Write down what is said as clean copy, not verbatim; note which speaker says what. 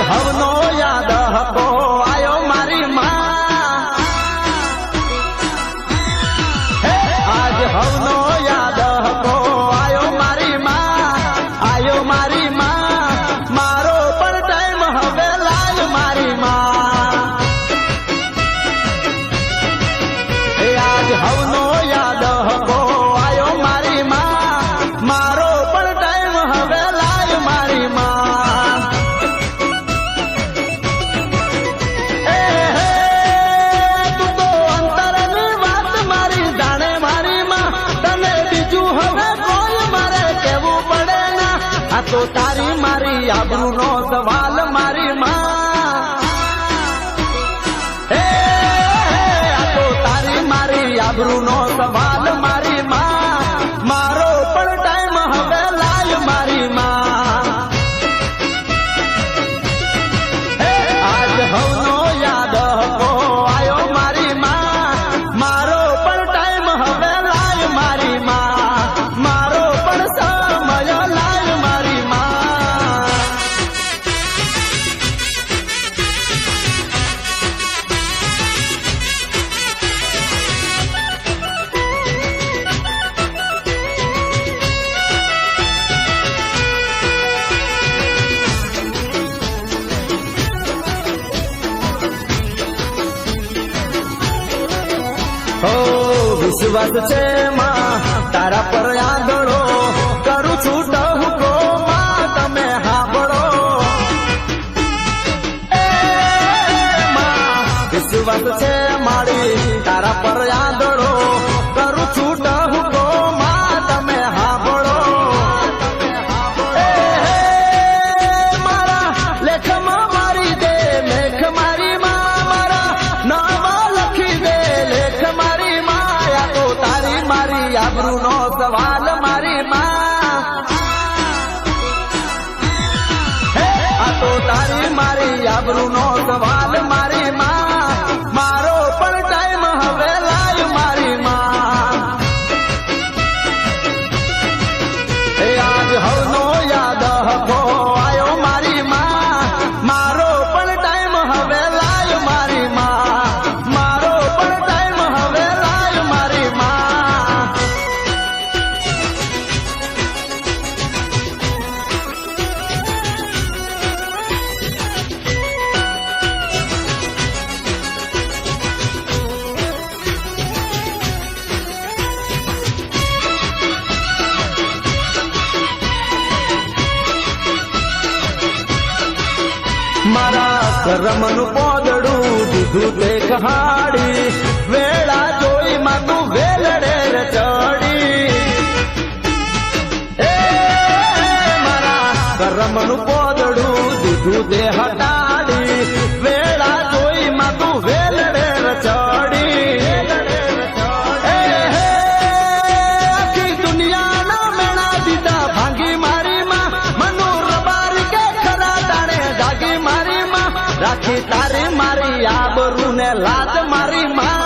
Speaker 1: હવનો યાદ હકો આયો મારી માં, આજ હવનો યાદ હકો આયો મારી માં, આયો મારી માં, મારો પણ ટાઈમ હવે લાય મારી માં, આજ હવનો યાદ હકો આયો મારી માં, મારો પણ ટાઈમ હવે લાય મારી માં. એ હે તું તો અંતરની વાત મારી જાણે મારી માં, તને બીજું હવે કોઈ મારે કહેવું પડે ના, આ તો તારી મારી આબરૂનો સવાલ મારી માં. આબરૂનો સવાલ મારી માં, મારો પણ ટાઈમ હવે લાય મારી માં. આજ હવનો યાદ હકો આયો મારી માં, મારો પણ ટાઈમ હવે લાય મારી માં, મારો પણ સમય લાય મારી માં. વિશ્વાસ છે માં તારા પર આંધળો, કરું છું ટહુકો માં તમે હાંભળો. વિશ્વાસ છે મારી તારા પર આંધળો, કરું છું ટહુકો માં તમે હાંભળો. મારા લેખમાં મારી દે લેખ મારી માં, મારા નામ લખી દે લેખ મારી માં. તારી મારી આબરૂનો સવાલ મારી માં, આ તો તારી મારી આબરૂનો સવાલ મારી માં, મારો પણ ટાઈમ હવે લાય મારી માં. આજ હવનો યાદ હકો આયો મારી માં, મારો પણ ટાઈમ હવે લાય મારી માં, મારો પણ ટાઈમ હવે લાય મારી માં. મારા કરમનું પોદડું દીધું તે કહાડી, વેળા જોઈ માં તું વેલડે ચડી. મારા કરમનું પોદડું દીધું તે હટાડી, વેળા જોઈ માં તું વેલડે ચડી. આખી દુનિયાના મેણા દીધા ભાંગી મારી માં, મનુ રબારી કે ખરા દાણે જાગી મારી માં, રાખી તારી મારી આબરૂ ને લાજ મારી માં.